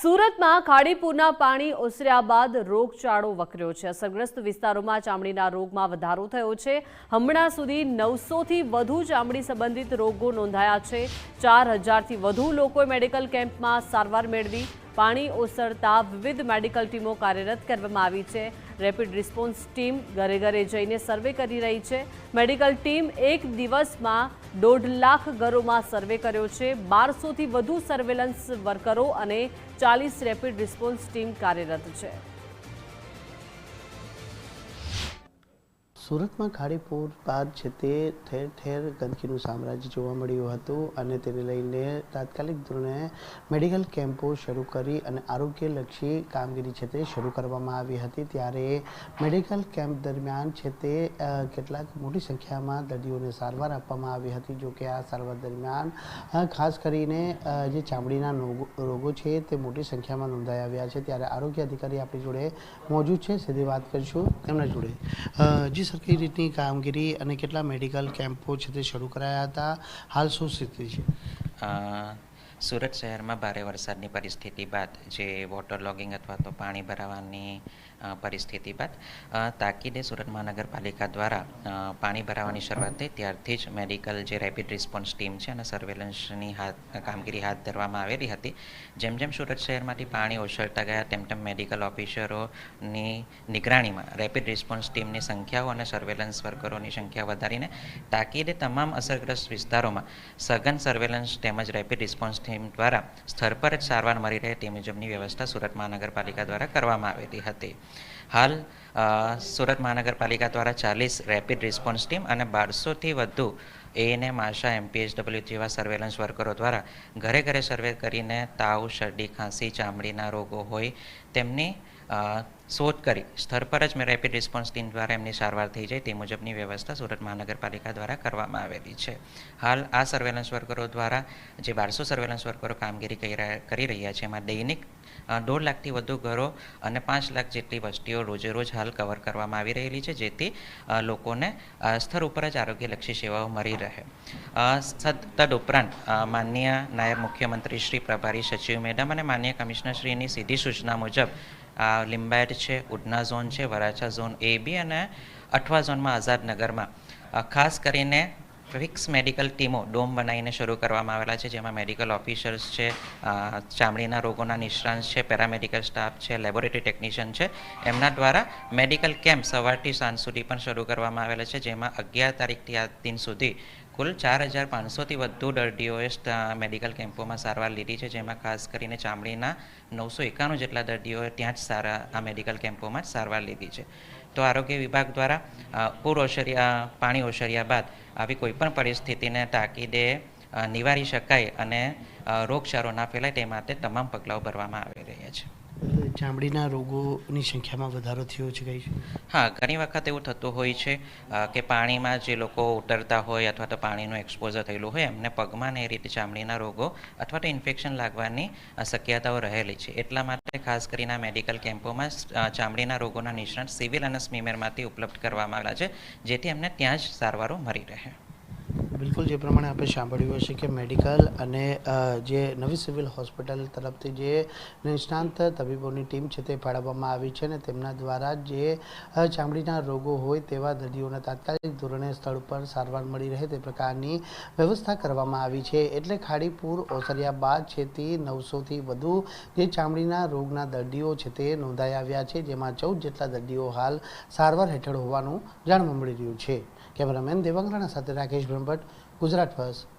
સુરતમાં ખાડીપુરના પાણી ઓસર્યા બાદ રોગચાળો વકર્યો છે। અસરગ્રસ્ત વિસ્તારોમાં ચામડીના રોગમાં વધારો થયો છે। હમણાં સુધી 900થી વધુ ચામડી સંબંધિત રોગો નોંધાયા છે। 4000થી વધુ લોકોએ મેડિકલ કેમ્પમાં સારવાર મેળવી। પાણી ઓસરતા વિવિધ મેડિકલ ટીમો કાર્યરત કરવામાં આવી છે। રેપિડ રિસ્પોન્સ ટીમ ઘરે ઘરે જઈને સર્વે કરી રહી છે। મેડિકલ ટીમ એક દિવસમાં 1.5 લાખ ઘરોમાં સર્વે કર્યો છે। 1200થી વધુ સર્વેલન્સ વર્કરો અને 40 રેપિડ રિસ્પોન્સ ટીમ કાર્યરત છે। સુરતમાં ખાડીપુર બાદ છે તે ઠેર ઠેર ગંદકીનું સામ્રાજ્ય જોવા મળ્યું હતું અને તેને લઈને તાત્કાલિક ધોરણે મેડિકલ કેમ્પો શરૂ કરી અને આરોગ્યલક્ષી કામગીરી છે તે શરૂ કરવામાં આવી હતી। ત્યારે મેડિકલ કેમ્પ દરમિયાન છે તે કેટલાક મોટી સંખ્યામાં દર્દીઓને સારવાર આપવામાં આવી હતી। જો કે આ સારવાર દરમિયાન ખાસ કરીને જે ચામડીના રોગો છે તે મોટી સંખ્યામાં નોંધાઈ આવ્યા છે। ત્યારે આરોગ્ય અધિકારી આપણી જોડે મોજૂદ છે, સીધી વાત કરીશું તેમના જોડે। જી સર, કઈ રીતની કામગીરી અને કેટલા મેડિકલ કેમ્પો છે તે શરૂ કરાયા હતા, હાલ શું સ્થિતિ છે? સુરત શહેરમાં ભારે વરસાદની પરિસ્થિતિ બાદ જે વોટર લોગિંગ અથવા તો પાણી ભરાવાની પરિસ્થિતિ બાદ તાકીદે સુરત મહાનગરપાલિકા દ્વારા પાણી ભરાવાની શરૂઆત થઈ ત્યારથી જ મેડિકલ જે રેપિડ રિસ્પોન્સ ટીમ છે અને સર્વેલન્સની કામગીરી હાથ ધરવામાં આવેલી હતી। જેમ જેમ સુરત શહેરમાંથી પાણી ઓસરતા ગયા તેમ તેમ મેડિકલ ઓફિસરોની નિગરાણીમાં રેપિડ રિસ્પોન્સ ટીમની સંખ્યાઓ અને સર્વેલન્સ વર્કરોની સંખ્યા વધારીને તાકીદે તમામ અસરગ્રસ્ત વિસ્તારોમાં સઘન સર્વેલન્સ તેમજ રેપિડ રિસ્પોન્સ ટીમ દ્વારા સ્થળ પર જ સારવાર મળી રહે તે મુજબની વ્યવસ્થા સુરત મહાનગરપાલિકા દ્વારા કરવામાં આવેલી હતી। હાલ સુરત મહાનગરપાલિકા દ્વારા 40 રેપિડ રિસ્પોન્સ ટીમ અને 1200થી વધુ એએનએમ, આશા, એમપીએચડબલ્યુ જેવા સર્વેલન્સ વર્કરો દ્વારા ઘરે ઘરે સર્વે કરીને તાવ, શરદી, ખાંસી, ચામડીના રોગો હોય તેમની શોધ કરી સ્થળ પર જ રેપિડ રિસ્પોન્સ ટીમ દ્વારા એમની સારવાર થઈ જાય તે મુજબની વ્યવસ્થા સુરત મહાનગરપાલિકા દ્વારા કરવામાં આવેલી છે। હાલ આ સર્વેલન્સ વર્કરો દ્વારા જે 1200 સર્વેલન્સ વર્કરો કામગીરી કરી રહ્યા છે એમાં દૈનિક 1.5 લાખથી વધુ ઘરો અને 5 લાખ જેટલી વસ્તીઓ રોજે રોજ હાલ કવર કરવામાં આવી રહેલી છે, જેથી લોકોને સ્થળ ઉપર જ આરોગ્યલક્ષી સેવાઓ મળી રહે। તદુપરાંત માનનીય નાયબ મુખ્યમંત્રી શ્રી, પ્રભારી સચિવ મેડમ અને માનનીય કમિશનર શ્રીની સીધી સૂચના મુજબ લિંબાયત છે, ઉધના ઝોન છે, વરાછા ઝોન A, B અને અઠવા ઝોનમાં આઝાદનગરમાં ખાસ કરીને ફિક્સ મેડિકલ ટીમો ડોમ બનાવીને શરૂ કરવામાં આવેલા છે, જેમાં મેડિકલ ઓફિસર્સ છે, ચામડીના રોગોના નિષ્ણાંત છે, પેરામેડિકલ સ્ટાફ છે, લેબોરેટરી ટેકનિશિયન છે, એમના દ્વારા મેડિકલ કેમ્પ સવારથી સાંજ સુધી પણ શરૂ કરવામાં આવેલા છે, જેમાં 11 તારીખથી આજ દિન સુધી કુલ 4500થી વધુ દર્દીઓએ મેડિકલ કેમ્પોમાં સારવાર લીધી છે, જેમાં ખાસ કરીને ચામડીના 991 જેટલા દર્દીઓએ ત્યાં જ આ મેડિકલ કેમ્પોમાં જ સારવાર લીધી છે। તો આરોગ્ય વિભાગ દ્વારા પાણી ઓસર્યા બાદ આવી કોઈપણ પરિસ્થિતિને તાકીદે નિવારી શકાય અને રોગચાળો ના ફેલાય તે માટે તમામ પગલાઓ ભરવામાં આવી રહ્યા છે। ચામડીના રોગોની સંખ્યામાં વધારો થયો છે કઈ? હા, ઘણી વખત એવું થતું હોય છે કે પાણીમાં જે લોકો ઉતરતા હોય અથવા તો પાણીનું એક્સપોઝર થયેલું હોય એમને પગમાં ને એ રીતે ચામડીના રોગો અથવા તો ઇન્ફેક્શન લાગવાની શક્યતાઓ રહેલી છે। એટલા માટે ખાસ કરીને આ મેડિકલ કેમ્પોમાં ચામડીના રોગોના નિષ્ણાત સિવિલ અને સ્મીમેરમાંથી ઉપલબ્ધ કરવામાં આવેલા છે, જેથી એમને ત્યાં જ સારવારો મળી રહે। બિલકુલ, જે પ્રમાણે આપણે સાંભળ્યું હશે કે મેડિકલ અને જે નવી સિવિલ હોસ્પિટલ તરફથી જે નિષ્ણાંત તબીબોની ટીમ છે તે ફાળવવામાં આવી છે અને તેમના દ્વારા જે ચામડીના રોગો હોય તેવા દર્દીઓને તાત્કાલિક ધોરણે સ્થળ પર સારવાર મળી રહે તે પ્રકારની વ્યવસ્થા કરવામાં આવી છે। એટલે ખાડીપુર ઓસર્યા બાદ છે તે 900થી વધુ જે ચામડીના રોગના દર્દીઓ છે તે નોંધાઈ આવ્યા છે, જેમાં 14 જેટલા દર્દીઓ હાલ સારવાર હેઠળ હોવાનું જાણવા મળી રહ્યું છે। કેમેરામેન દેવાંગ રાણા સાથે રાકેશ બ્રહ્મભટ્ટ, ગુજરાત ફર્સ્ટ,